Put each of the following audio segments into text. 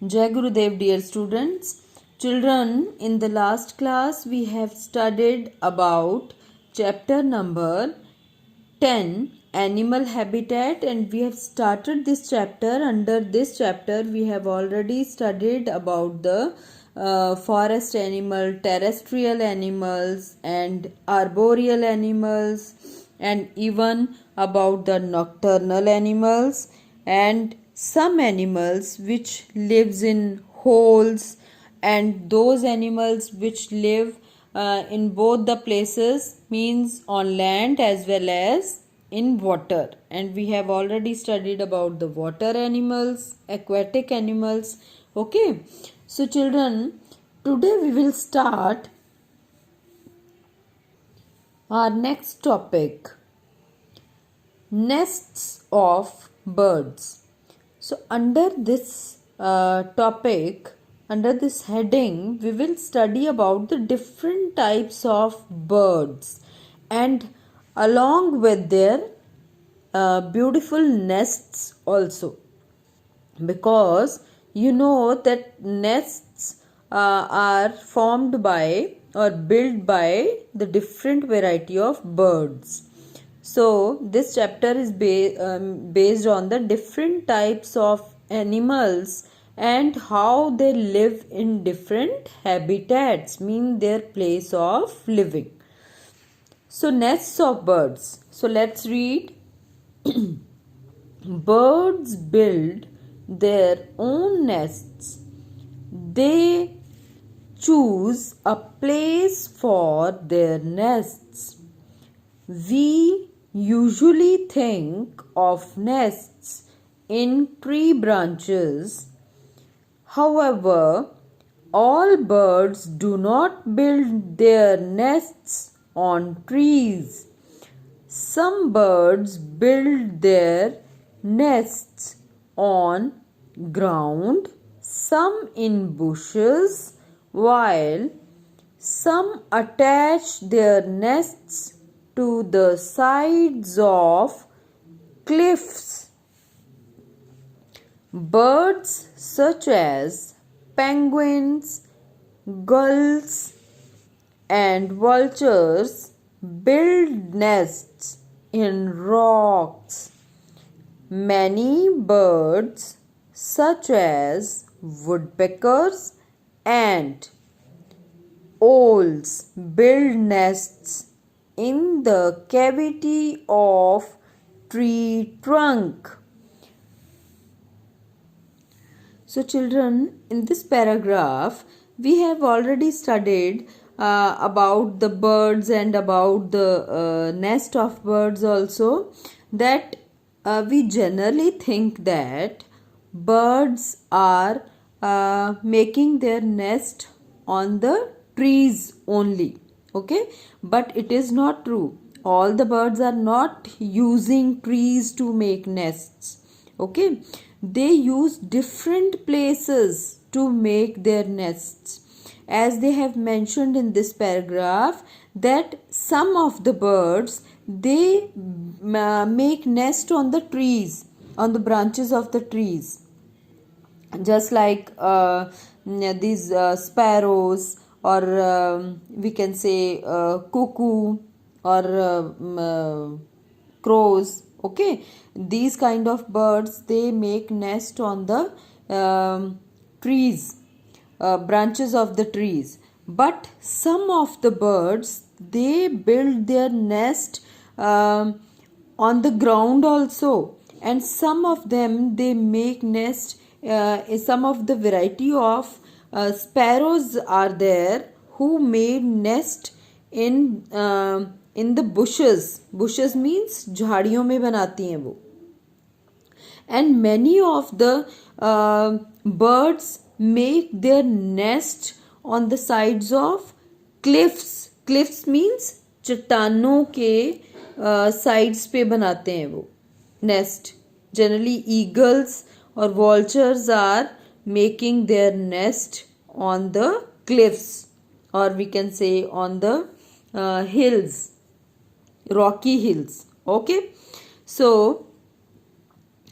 Jai Gurudev, dear students. Children, in the last class we have studied about chapter number 10, Animal Habitat, and we have started this chapter. Under this chapter we have already studied about the forest animal, terrestrial animals and arboreal animals, and even about the nocturnal animals and some animals which lives in holes, and those animals which live in both the places, means on land as well as in water. And we have already studied about the water animals, aquatic animals. Okay, so children, today we will start our next topic, nests of birds. So under this topic, under this heading, we will study about the different types of birds and along with their beautiful nests also, because you know that nests are formed by or built by the different variety of birds. So this chapter is based on the different types of animals and how they live in different habitats, mean their place of living. So nests of birds. So let's read. Birds build their own nests. They choose a place for their nests. We usually think of nests in tree branches. However, all birds do not build their nests on trees. Some birds build their nests on ground, some in bushes, while some attach their nests to the sides of cliffs. Birds such as penguins, gulls, and vultures build nests in rocks. Many birds such as woodpeckers and owls build nests in the cavity of tree trunk. So children, in this paragraph we have already studied about the birds and about the nest of birds also, that we generally think that birds are making their nest on the trees only. Okay, but it is not true. All the birds are not using trees to make nests. Okay, they use different places to make their nests. As they have mentioned in this paragraph, that some of the birds, they make nest on the trees, on the branches of the trees, just like these sparrows, or we can say cuckoo, or crows. Okay, these kind of birds, they make nest on the trees, branches of the trees. But some of the birds, they build their nest on the ground also, and some of them, they make nest, some of the variety of sparrows are there who made nest in the bushes. Bushes means झाड़ियों में बनाती हैं वो. And many of the birds make their nest on the sides of cliffs. Cliffs means चट्टानों के sides पे बनाते हैं वो nest. Generally eagles or vultures are making their nest on the cliffs, or we can say on the hills, rocky hills. Okay, so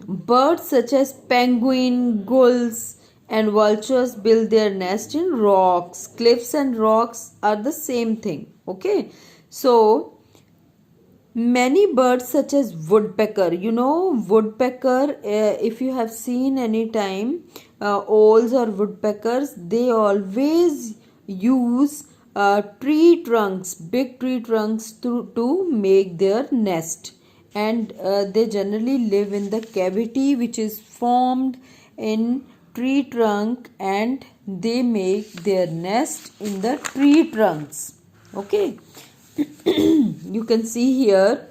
birds such as penguin, gulls, And vultures build their nest in rocks. Cliffs and rocks are the same thing. Okay, so many birds such as woodpecker, woodpecker, if you have seen any time, owls or woodpeckers, they always use tree trunks, big tree trunks to make their nest. And they generally live in the cavity which is formed in tree trunk, and they make their nest in the tree trunks. Okay. You can see here,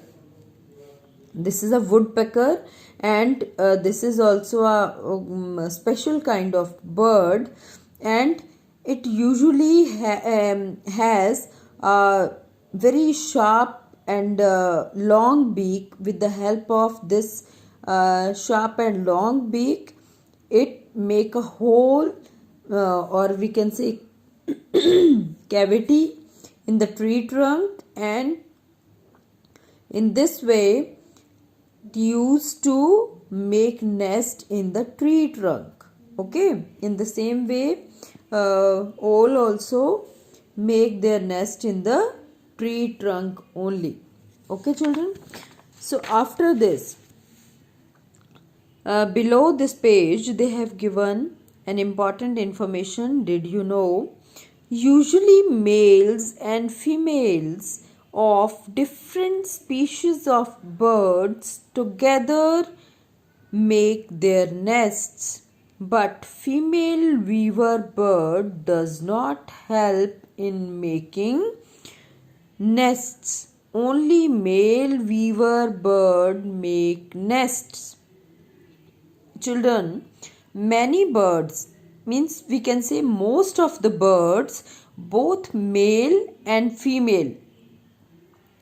this is a woodpecker, and this is also a special kind of bird, and it usually has a very sharp and long beak. With the help of this sharp and long beak, it make a hole, or we can say cavity in the tree trunk, and in this way it used to make nest in the tree trunk. Okay, in the same way owl also make their nest in the tree trunk only. Okay children, so after this, below this page they have given an important information. Did you know, usually males and females of different species of birds together make their nests, but female weaver bird does not help in making nests. Only male weaver bird make nests. Children, many birds, means we can say most of the birds, both male and female,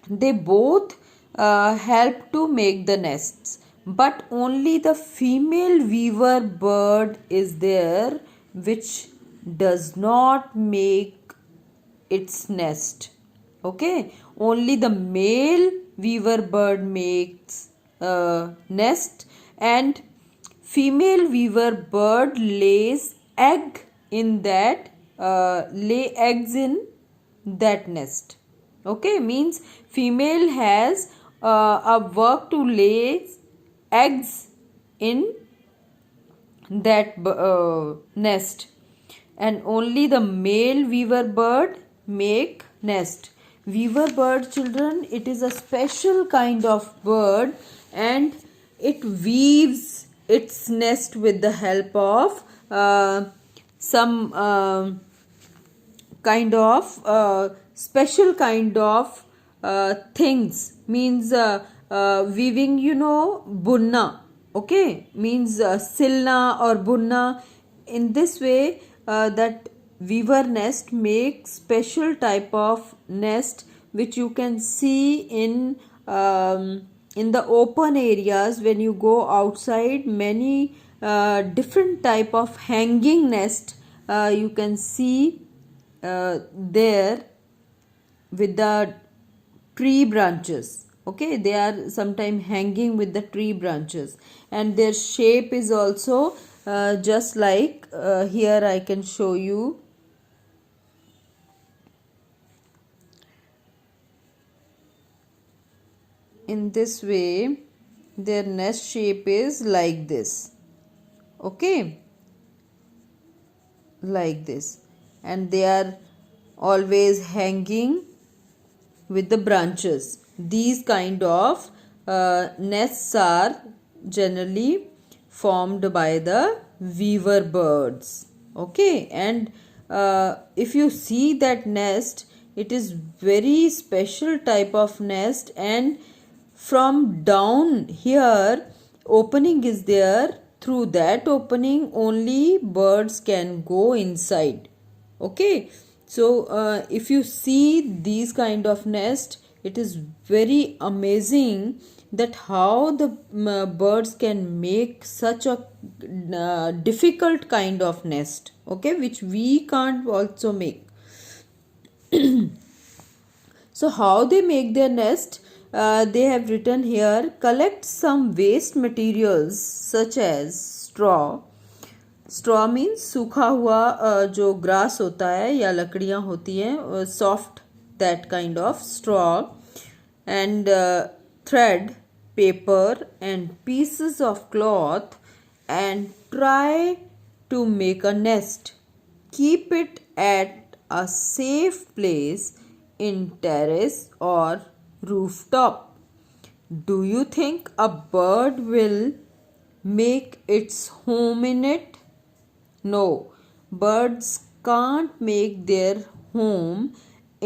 they both help to make the nests, but only the female weaver bird is there which does not make its nest. Okay, only the male weaver bird makes nest, and female weaver bird lays egg in that lay eggs in that nest. Okay, means female has a work to lay eggs in that nest, and only the male weaver bird make nest. Weaver bird, children, it is a special kind of bird, and it weaves its nest with the help of some kind of special kind of things, means weaving, bunna. Okay, means silna or bunna. In this way, that weaver nest makes special type of nest which you can see in the open areas. When you go outside, many different type of hanging nest you can see there with the tree branches. Okay, they are sometimes hanging with the tree branches, and their shape is also just like here I can show you. In this way their nest shape is like this. Okay, like this, and they are always hanging with the branches. These kind of nests are generally formed by the weaver birds. Okay, and if you see that nest, it is very special type of nest, and from down here opening is there. Through that opening only birds can go inside. Okay, so if you see these kind of nest, it is very amazing that how the birds can make such a difficult kind of nest. Okay, which we can't also make. So how they make their nest? They have written here, collect some waste materials such as straw, straw means सूखा हुआ जो grass होता है या लकड़ियाँ होती हैं, soft, that kind of straw, and thread, paper and pieces of cloth, and try to make a nest. Keep it at a safe place in terrace or rooftop. Do you think a bird will make its home in it? No, birds can't make their home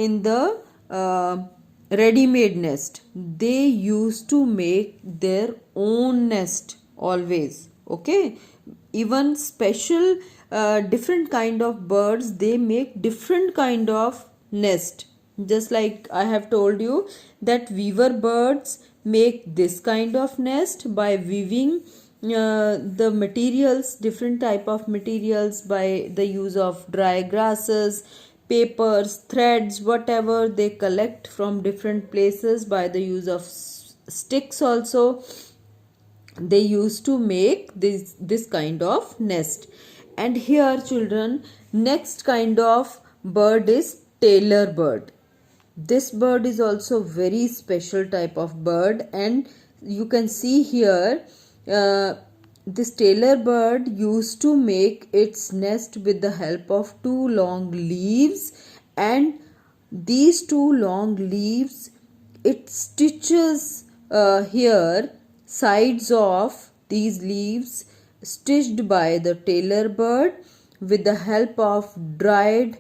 in the ready-made nest. They used to make their own nest always. Okay, even special different kind of birds, they make different kind of nest. Just like I have told you that weaver birds make this kind of nest by weaving the materials, different type of materials, by the use of dry grasses, papers, threads, whatever they collect from different places, by the use of sticks also. They used to make this kind of nest. And here children, next kind of bird is tailor bird. This bird is also very special type of bird, and you can see here this tailor bird used to make its nest with the help of two long leaves, and these two long leaves, it stitches here sides of these leaves, stitched by the tailor bird with the help of dried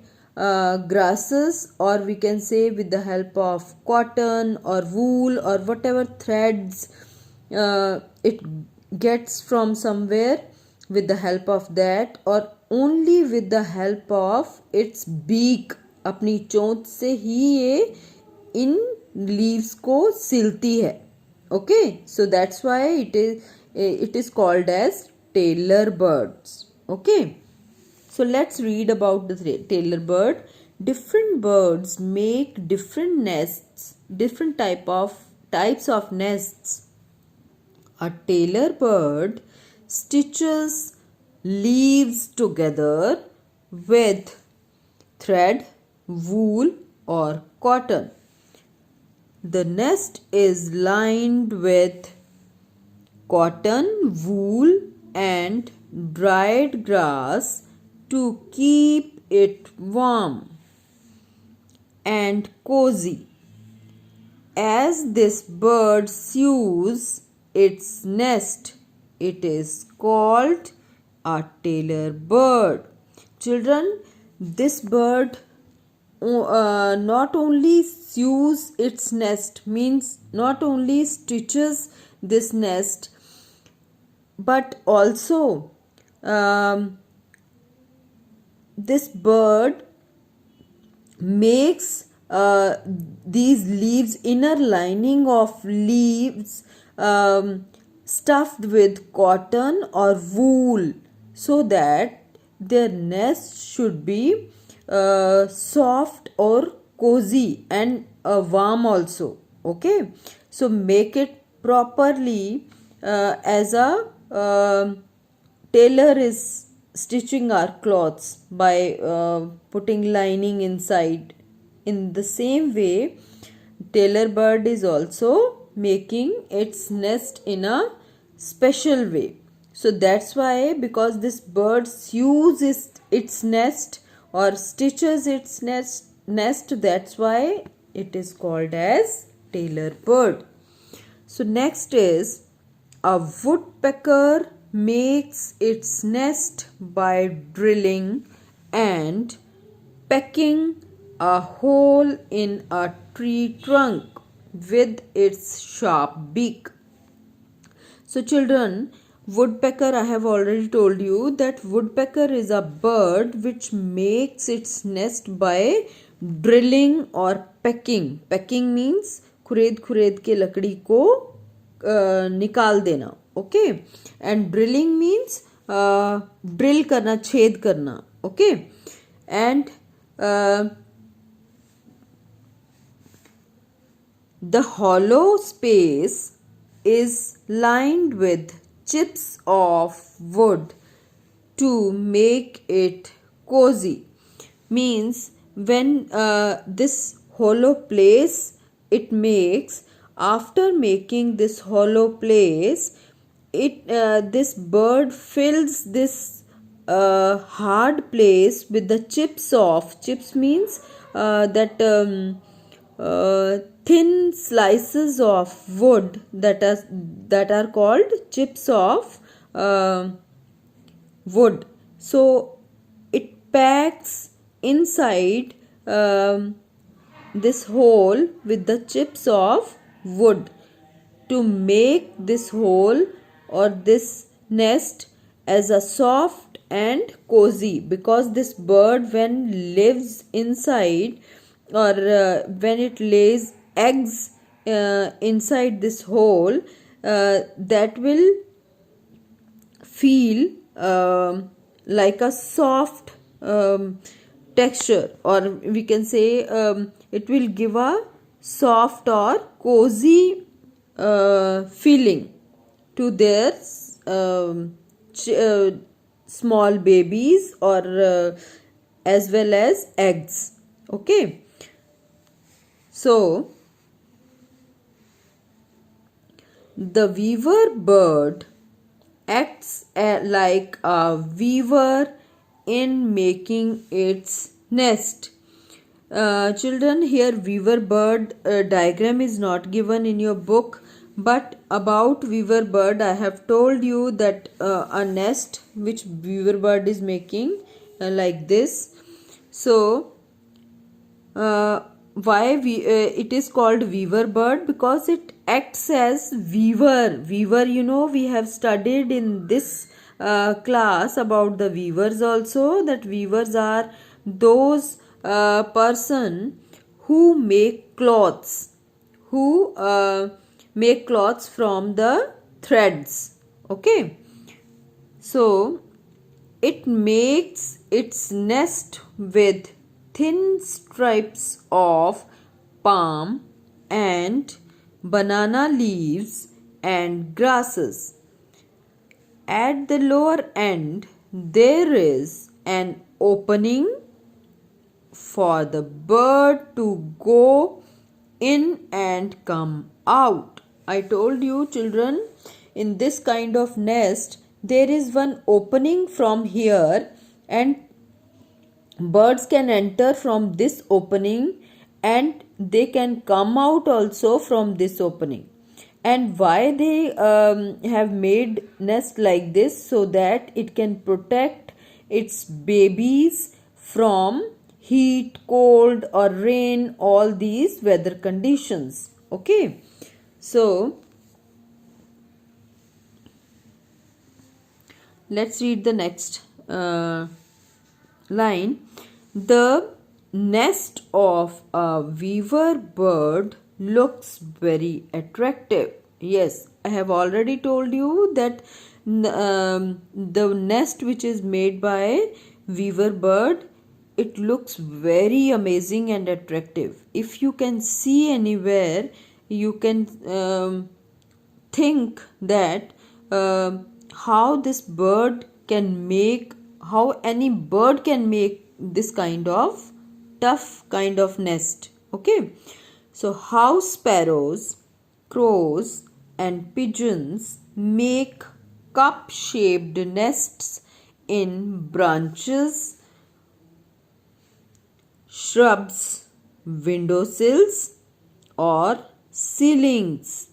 grasses, or we can say with the help of cotton or wool or whatever threads it gets from somewhere. With the help of that, or only with the help of its beak, अपनी चोंच से ही ये in leaves को सिलती है. Okay, so that's why it is called as tailor birds. Okay, so let's read about the tailor bird. Different birds make different nests, different types of nests. A tailor bird stitches leaves together with thread, wool or cotton. The nest is lined with cotton, wool and dried grass to keep it warm and cozy. As this bird sews its nest, it is called a tailor bird. Children, this bird not only sews its nest, means not only stitches this nest, but also this bird makes these leaves, inner lining of leaves stuffed with cotton or wool, so that their nest should be soft or cozy and warm also. Okay, so make it properly as a tailor is stitching our clothes by putting lining inside. In the same way, tailor bird is also making its nest in a special way. So that's why, because this bird sews its nest or stitches its nest, that's why it is called as tailor bird. So next is, a woodpecker makes its nest by drilling and pecking a hole in a tree trunk with its sharp beak. So children, woodpecker, I have already told you that woodpecker is a bird which makes its nest by drilling or pecking. Pecking means खुरेद खुरेद के लकड़ी को निकाल देना. Okay, and drilling means drill करना, छेद करना. Okay, and the hollow space is lined with chips of wood to make it cozy. Means when this hollow place it makes, after making this hollow place, it this bird fills this hard place with the chips means that thin slices of wood that are called chips of wood. So it packs inside this hole with the chips of wood to make this hole or this nest as a soft and cozy, because this bird when lives inside or when it lays eggs inside this hole, that will feel like a soft texture, or we can say it will give a soft or cozy feeling to their small babies or as well as eggs. Okay, so the weaver bird acts like a weaver in making its nest. Children, here weaver bird diagram is not given in your book, but about weaver bird I have told you that a nest which weaver bird is making like this. So why it is called weaver bird? Because it acts as weaver. You know, we have studied in this class about the weavers also, that weavers are those person who make cloths, who make cloths from the threads. Okay, so it makes its nest with thin strips of palm and banana leaves and grasses. At the lower end, there is an opening for the bird to go in and come out. I told you, children, in this kind of nest, there is one opening from here, and birds can enter from this opening and they can come out also from this opening. And why they have made nest like this? So that it can protect its babies from heat, cold or rain, all these weather conditions. Okay, so let's read the next line. The nest of a weaver bird looks very attractive. Yes, I have already told you that the nest which is made by weaver bird, it looks very amazing and attractive. If you can see anywhere, you can think that how this bird can make, how any bird can make this kind of tough kind of nest. Okay, so house sparrows, crows and pigeons make cup shaped nests in branches, shrubs, windowsills or ceilings.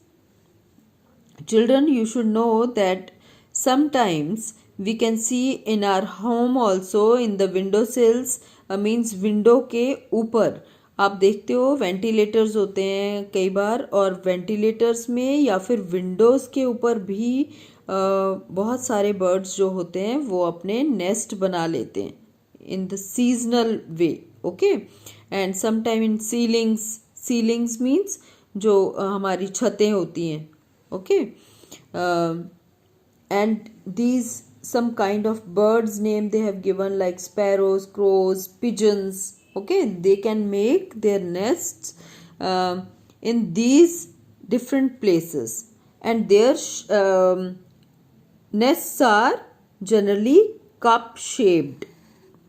Children, you should know that sometimes we can see in our home also, in the window sills, means window के ऊपर आप देखते हो ventilators होते हैं कई बार, और ventilators में या फिर विंडोज़ के ऊपर भी बहुत सारे बर्ड्स जो होते हैं वो अपने नेस्ट बना लेते हैं in the seasonal way. Okay, and sometime in ceilings means जो हमारी छतें होती हैं. Okay, and these some kind of birds name they have given, like sparrows, crows, pigeons. Okay, they can make their nests in these different places, and their nests are generally cup shaped.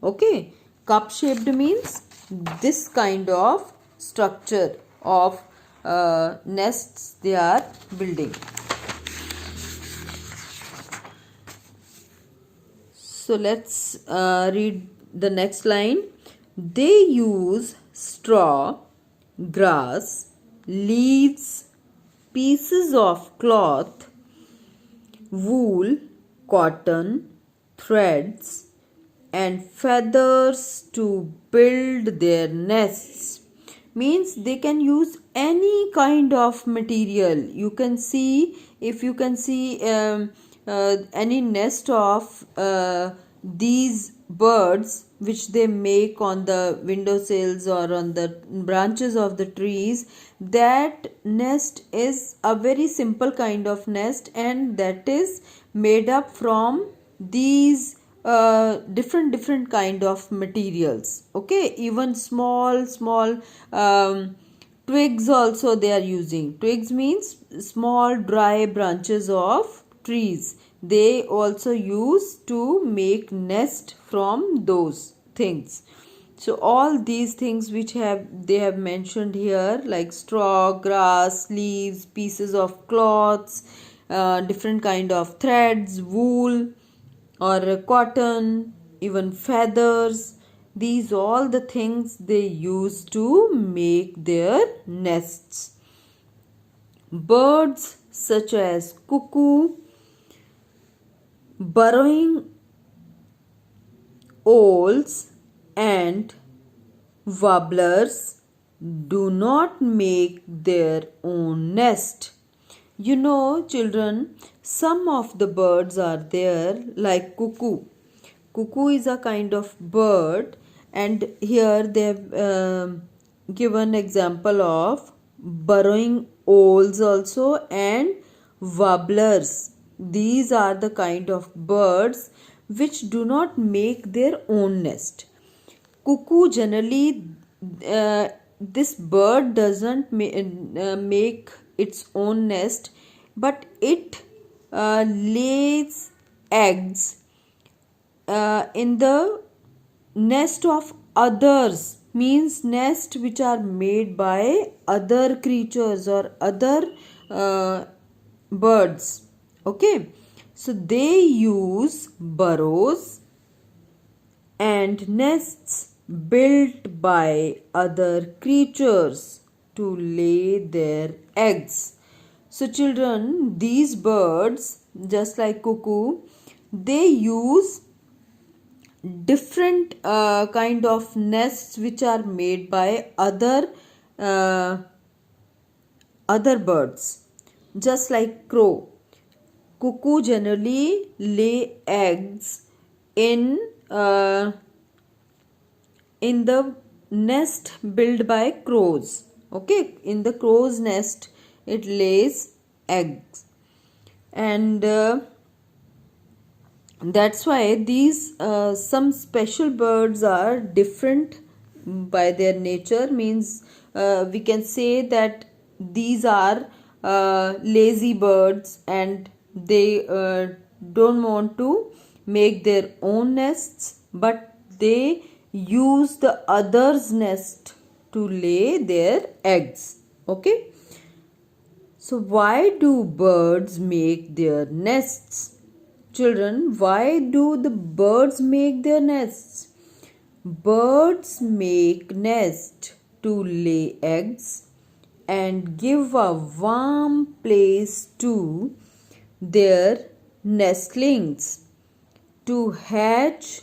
Okay, cup shaped means this kind of structure of nests they are building. So let's read the next line. They use straw, grass, leaves, pieces of cloth, wool, cotton, threads, and feathers to build their nests. Means they can use any kind of material. You can see, if you can see any nest of these birds which they make on the windowsills or on the branches of the trees, that nest is a very simple kind of nest, and that is made up from these different kind of materials. Okay, even small twigs also they are using. Twigs means small dry branches of trees. They also use to make nest from those things. So all these things which they have mentioned here, like straw, grass, leaves, pieces of cloths, different kind of threads, wool or cotton, even feathers, these all the things they use to make their nests. Birds such as cuckoo, burrowing owls, and warblers do not make their own nest. You know, children, some of the birds are there like cuckoo. Cuckoo is a kind of bird, and here they have given example of burrowing owls also and warblers. These are the kind of birds which do not make their own nest. Cuckoo generally, this bird doesn't make its own nest, but it lays eggs in the nest of others. Means nest which are made by other creatures or other birds. Okay, so they use burrows and nests built by other creatures to lay their eggs. So children, these birds, just like cuckoo, they use different kind of nests which are made by other birds. Just like crow, cuckoo generally lay eggs in the nest built by crows. Okay, in the crow's nest it lays eggs, and that's why these some special birds are different by their nature. Means we can say that these are lazy birds, and they don't want to make their own nests, but they use the other's nest to lay their eggs. Okay, so why do birds make their nests? Children, why do the birds make their nests? Birds make nest to lay eggs and give a warm place to their nestlings to hatch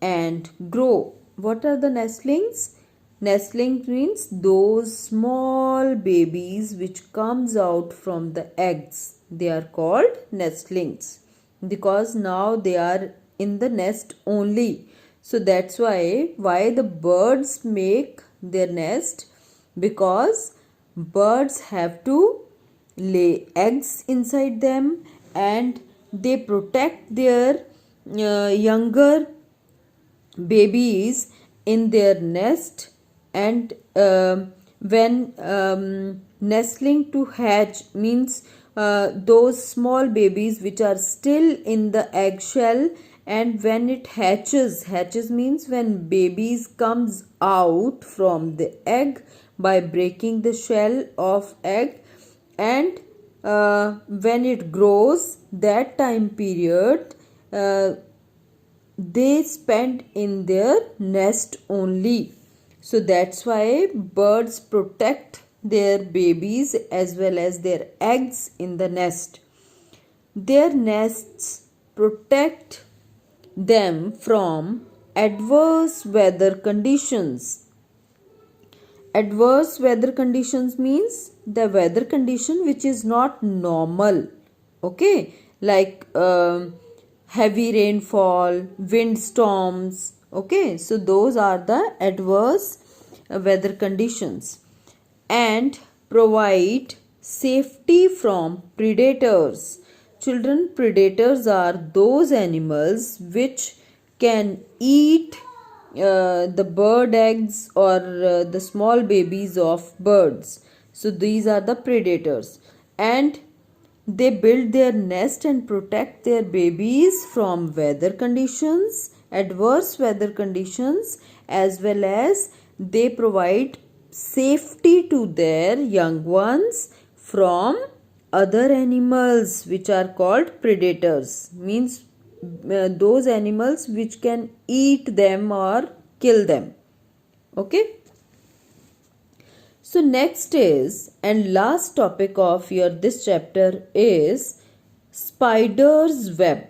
and grow. What are the nestlings? Nestlings means those small babies which comes out from the eggs. They are called nestlings, because now they are in the nest only. So that's why the birds make their nest, because birds have to lay eggs inside them, and they protect their younger babies in their nest, and when nestling to hatch means those small babies which are still in the eggshell and when it hatches means when babies comes out from the egg by breaking the shell of egg, and when it grows, that time period they spend in their nest only. So that's why birds protect their babies as well as their eggs in the nest. Their nests protect them from adverse weather conditions. Adverse weather conditions means the weather condition which is not normal. Okay, like heavy rainfall, windstorms. Okay, so those are the adverse weather conditions, and provide safety from predators. Children, predators are those animals which can eat the bird eggs or the small babies of birds. So these are the predators, and they build their nest and protect their babies from weather conditions, adverse weather conditions, as well as they provide safety to their young ones from other animals which are called predators, means those animals which can eat them or kill them. Okay, so next is and last topic of your this chapter is spider's web.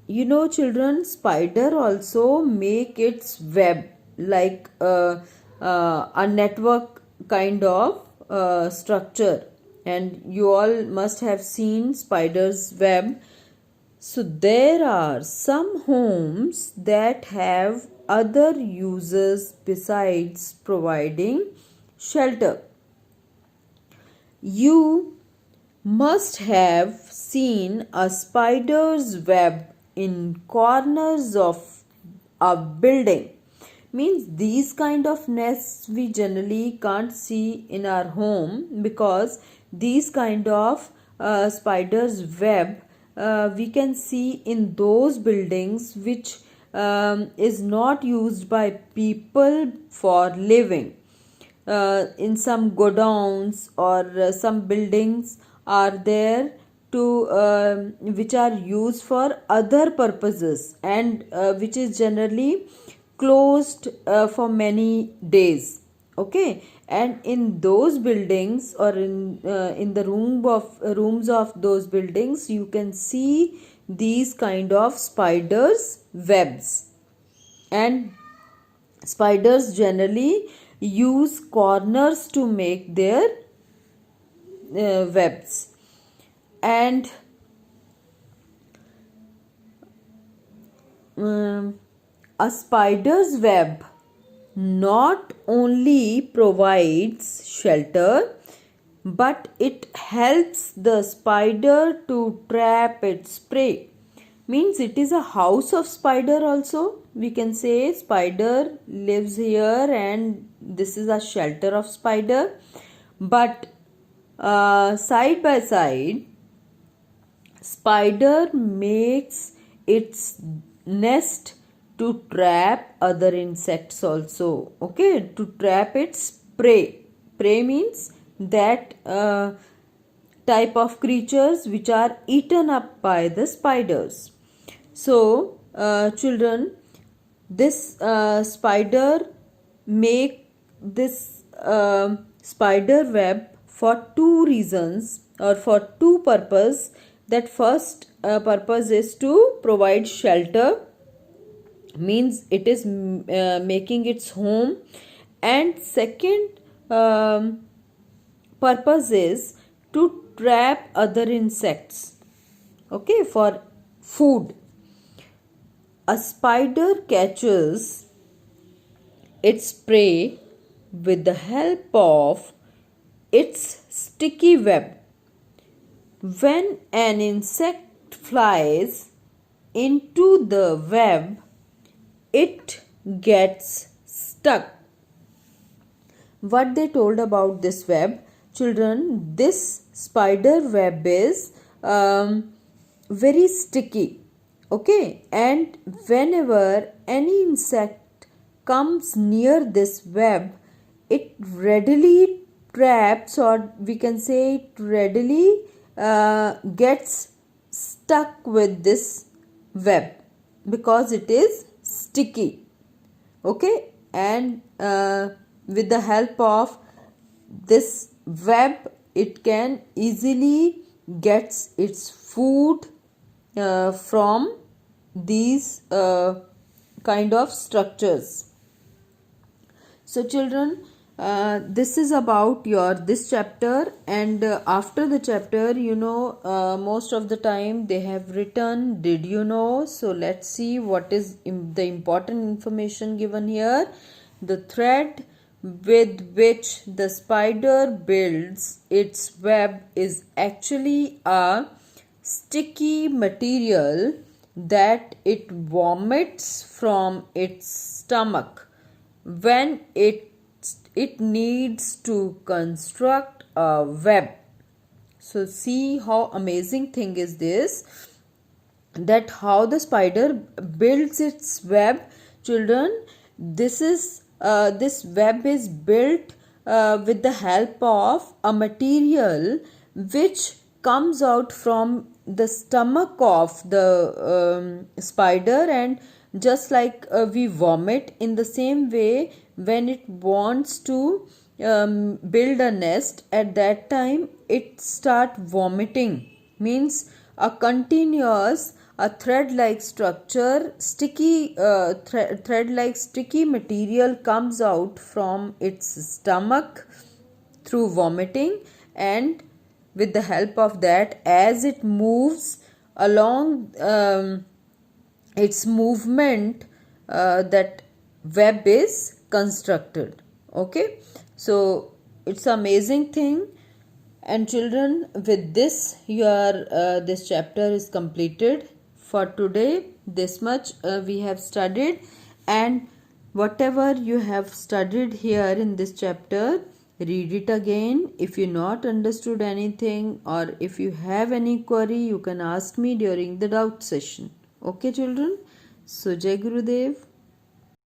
You know children, spider also make its web like a network kind of structure, and you all must have seen spider's web. So there are some homes that have other uses besides providing shelter. You must have seen a spider's web in corners of a building. Means these kind of nests we generally can't see in our home, because these kind of spider's web we can see in those buildings which is not used by people for living. In some godowns or some buildings are there to which are used for other purposes, and which is generally closed for many days. Okay, and in those buildings or in the rooms of those buildings you can see these kind of spiders webs, and spiders generally use corners to make their webs. And a spider's web not only provides shelter, but it helps the spider to trap its prey. Means it is a house of spider also. We can say spider lives here and this is a shelter of spider. But side by side, spider makes its nest to trap other insects also. Okay, to trap its prey. Prey means that type of creatures which are eaten up by the spiders. So children, this spider make this spider web for two reasons or for two purpose. That first purpose is to provide shelter, means it is making its home, and second purpose is to trap other insects, okay, for food. A spider catches its prey with the help of its sticky web. When an insect flies into the web, it gets stuck. What they told about this web, children, this spider web is very sticky. Okay, and whenever any insect comes near this web, it readily traps, or we can say it readily gets stuck with this web because it is sticky. Okay, and with the help of this web, it can easily gets its food from these kind of structures. So children, this is about your this chapter, and after the chapter, most of the time they have written did you know. So let's see what is the important information given here. The thread with which the spider builds its web is actually a sticky material that it vomits from its stomach when it needs to construct a web. So see how amazing thing is this, that how the spider builds its web. Children, this web is built with the help of a material which comes out from the stomach of the spider, and just like we vomit, in the same way when it wants to build a nest, at that time it start vomiting, means a continuous a thread like structure, sticky thread like sticky material comes out from its stomach through vomiting, and with the help of that, as it moves along its movement, that web is constructed. Okay, so it's amazing thing. And children, with this your this chapter is completed for today. This much we have studied, and whatever you have studied here in this chapter, read it again. If you not understood anything, or if you have any query, you can ask me during the doubt session. Okay children, so Jai Gurudev.